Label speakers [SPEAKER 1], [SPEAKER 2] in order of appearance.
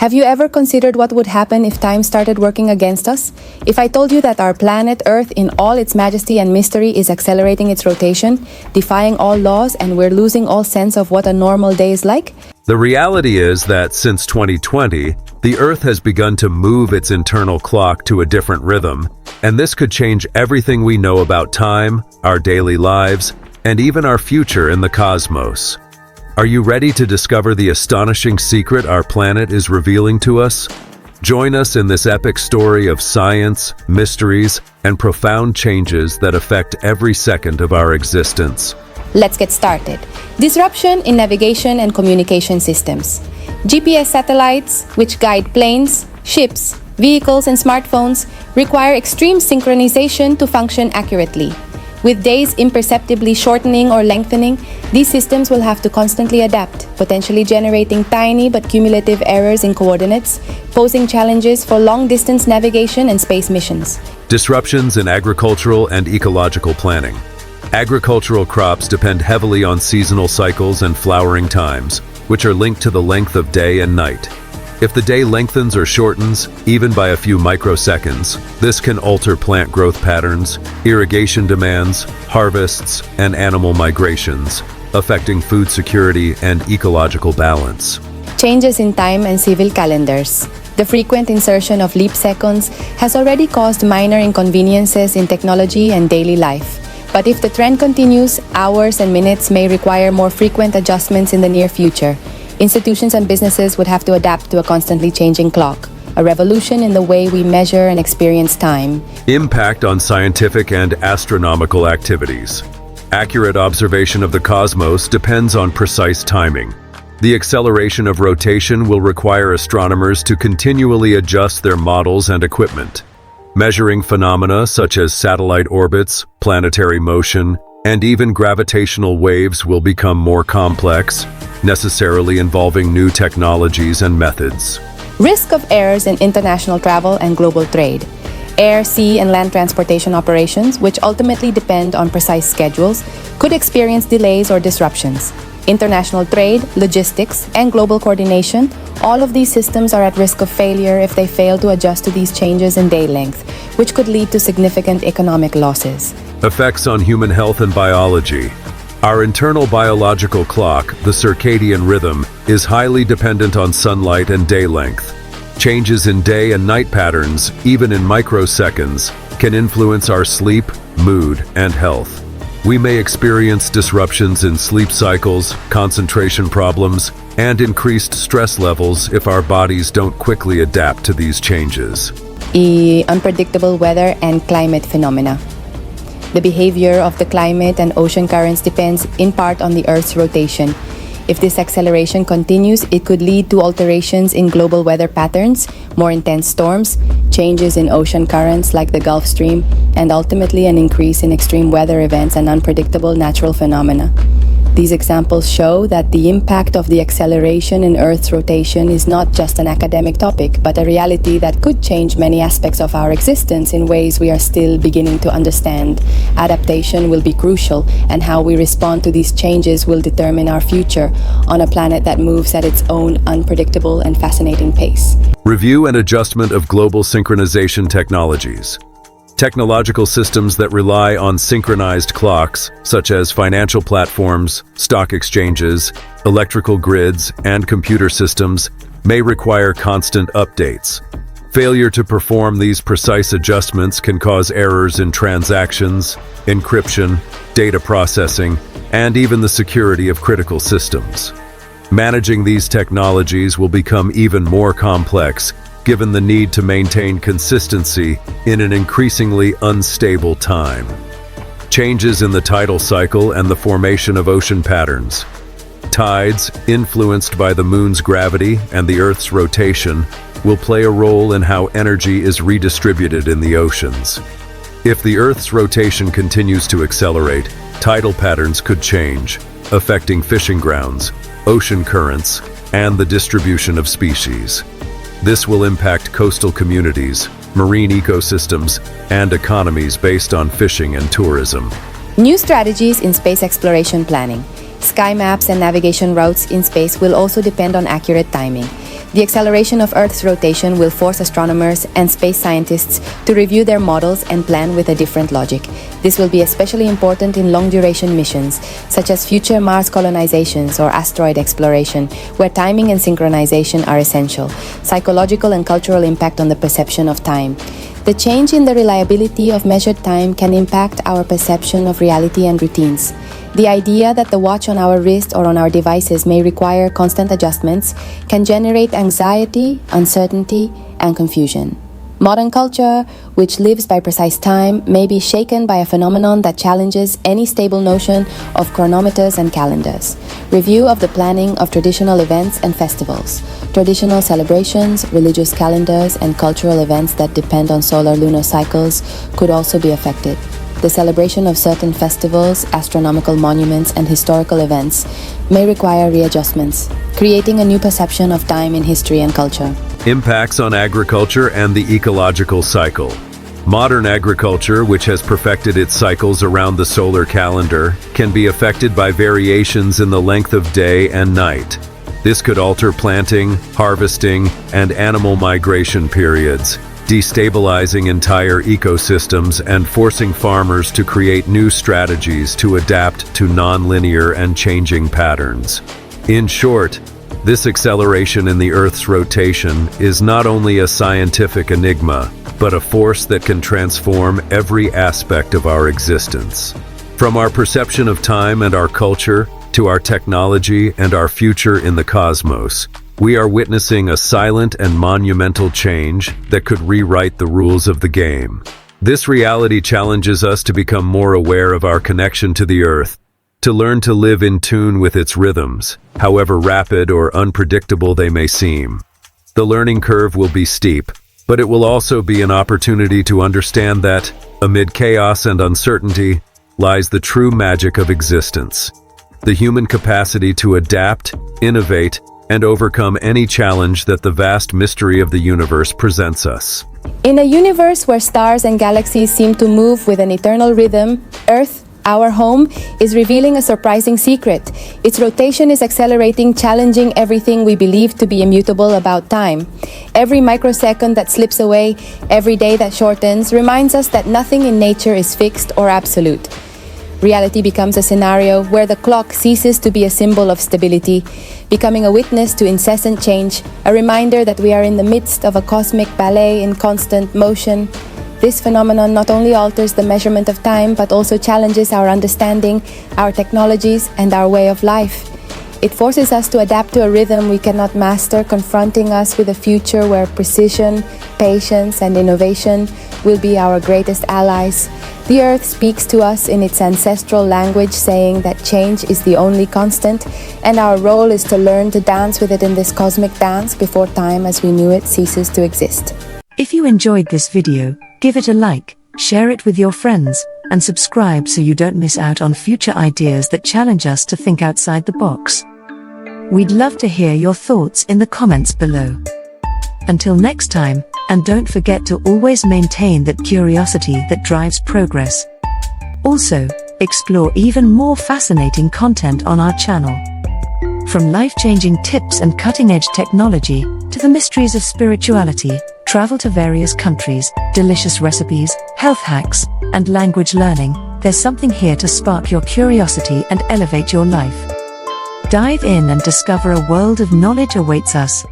[SPEAKER 1] Have you ever considered what would happen if time started working against us? If I told you that our planet Earth in all its majesty and mystery is accelerating its rotation, defying all laws, and we're losing all sense of what a normal day is like?
[SPEAKER 2] The reality is that since 2020, the Earth has begun to move its internal clock to a different rhythm, and this could change everything we know about time, our daily lives, and even our future in the cosmos. Are you ready to discover the astonishing secret our planet is revealing to us? Join us in this epic story of science, mysteries, and profound changes that affect every second of our existence.
[SPEAKER 1] Let's get started. Disruption in navigation and communication systems. GPS satellites, which guide planes, ships, vehicles, and smartphones, require extreme synchronization to function accurately. With days imperceptibly shortening or lengthening, these systems will have to constantly adapt, potentially generating tiny but cumulative errors in coordinates, posing challenges for long-distance navigation and space missions.
[SPEAKER 2] Disruptions in agricultural and ecological planning. Agricultural crops depend heavily on seasonal cycles and flowering times, which are linked to the length of day and night. If the day lengthens or shortens, even by a few microseconds, this can alter plant growth patterns, irrigation demands, harvests, and animal migrations, affecting food security and ecological balance.
[SPEAKER 1] Changes in time and civil calendars. The frequent insertion of leap seconds has already caused minor inconveniences in technology and daily life. But if the trend continues, hours and minutes may require more frequent adjustments in the near future. Institutions and businesses would have to adapt to a constantly changing clock, a revolution in the way we measure and experience time.
[SPEAKER 2] Impact on scientific and astronomical activities. Accurate observation of the cosmos depends on precise timing. The acceleration of rotation will require astronomers to continually adjust their models and equipment. Measuring phenomena such as satellite orbits, planetary motion, and even gravitational waves will become more complex, necessarily involving new technologies and methods.
[SPEAKER 1] Risk of errors in international travel and global trade. Air, sea, and land transportation operations, which ultimately depend on precise schedules, could experience delays or disruptions. International trade, logistics, and global coordination, all of these systems are at risk of failure if they fail to adjust to these changes in day length, which could lead to significant economic losses.
[SPEAKER 2] Effects on human health and biology. Our internal biological clock, the circadian rhythm, is highly dependent on sunlight and day length. Changes in day and night patterns, even in microseconds, can influence our sleep, mood, and health. We may experience disruptions in sleep cycles, concentration problems, and increased stress levels if our bodies don't quickly adapt to these changes.
[SPEAKER 1] Unpredictable weather and climate phenomena. The behavior of the climate and ocean currents depends in part on the Earth's rotation. If this acceleration continues, it could lead to alterations in global weather patterns, more intense storms, changes in ocean currents like the Gulf Stream, and ultimately an increase in extreme weather events and unpredictable natural phenomena. These examples show that the impact of the acceleration in Earth's rotation is not just an academic topic, but a reality that could change many aspects of our existence in ways we are still beginning to understand. Adaptation will be crucial, and how we respond to these changes will determine our future on a planet that moves at its own unpredictable and fascinating pace.
[SPEAKER 2] Review and adjustment of global synchronization technologies. Technological systems that rely on synchronized clocks, such as financial platforms, stock exchanges, electrical grids, and computer systems, may require constant updates. Failure to perform these precise adjustments can cause errors in transactions, encryption, data processing, and even the security of critical systems. Managing these technologies will become even more complex, given the need to maintain consistency in an increasingly unstable time. Changes in the tidal cycle and the formation of ocean patterns. Tides, influenced by the moon's gravity and the Earth's rotation, will play a role in how energy is redistributed in the oceans. If the Earth's rotation continues to accelerate, tidal patterns could change, affecting fishing grounds, ocean currents, and the distribution of species. This will impact coastal communities, marine ecosystems, and economies based on fishing and tourism.
[SPEAKER 1] New strategies in space exploration planning. Sky maps and navigation routes in space will also depend on accurate timing. The acceleration of Earth's rotation will force astronomers and space scientists to review their models and plan with a different logic. This will be especially important in long-duration missions, such as future Mars colonizations or asteroid exploration, where timing and synchronization are essential. Psychological and cultural impact on the perception of time. The change in the reliability of measured time can impact our perception of reality and routines. The idea that the watch on our wrist or on our devices may require constant adjustments can generate anxiety, uncertainty, and confusion. Modern culture, which lives by precise time, may be shaken by a phenomenon that challenges any stable notion of chronometers and calendars. Review of the planning of traditional events and festivals. Traditional celebrations, religious calendars, and cultural events that depend on solar-lunar cycles could also be affected. The celebration of certain festivals, astronomical monuments, and historical events may require readjustments, creating a new perception of time in history and culture.
[SPEAKER 2] Impacts on agriculture and the ecological cycle. Modern agriculture, which has perfected its cycles around the solar calendar, can be affected by variations in the length of day and night. This could alter planting, harvesting, and animal migration periods, destabilizing entire ecosystems and forcing farmers to create new strategies to adapt to non-linear and changing patterns. In short, this acceleration in the Earth's rotation is not only a scientific enigma, but a force that can transform every aspect of our existence. From our perception of time and our culture, to our technology and our future in the cosmos, we are witnessing a silent and monumental change that could rewrite the rules of the game. This reality challenges us to become more aware of our connection to the Earth, to learn to live in tune with its rhythms, however rapid or unpredictable they may seem. The learning curve will be steep, but it will also be an opportunity to understand that, amid chaos and uncertainty, lies the true magic of existence. The human capacity to adapt, innovate, and overcome any challenge that the vast mystery of the universe presents us.
[SPEAKER 1] In a universe where stars and galaxies seem to move with an eternal rhythm, Earth, our home, is revealing a surprising secret. Its rotation is accelerating, challenging everything we believe to be immutable about time. Every microsecond that slips away, every day that shortens, reminds us that nothing in nature is fixed or absolute. Reality becomes a scenario where the clock ceases to be a symbol of stability, becoming a witness to incessant change, a reminder that we are in the midst of a cosmic ballet in constant motion. This phenomenon not only alters the measurement of time, but also challenges our understanding, our technologies, and our way of life. It forces us to adapt to a rhythm we cannot master, confronting us with a future where precision, patience, and innovation will be our greatest allies. The Earth speaks to us in its ancestral language, saying that change is the only constant, and our role is to learn to dance with it in this cosmic dance before time as we knew it ceases to exist.
[SPEAKER 3] If you enjoyed this video, give it a like, share it with your friends, and subscribe so you don't miss out on future ideas that challenge us to think outside the box. We'd love to hear your thoughts in the comments below. Until next time, and don't forget to always maintain that curiosity that drives progress. Also, explore even more fascinating content on our channel. From life-changing tips and cutting-edge technology, to the mysteries of spirituality, travel to various countries, delicious recipes, health hacks, and language learning, there's something here to spark your curiosity and elevate your life. Dive in and discover a world of knowledge awaits us.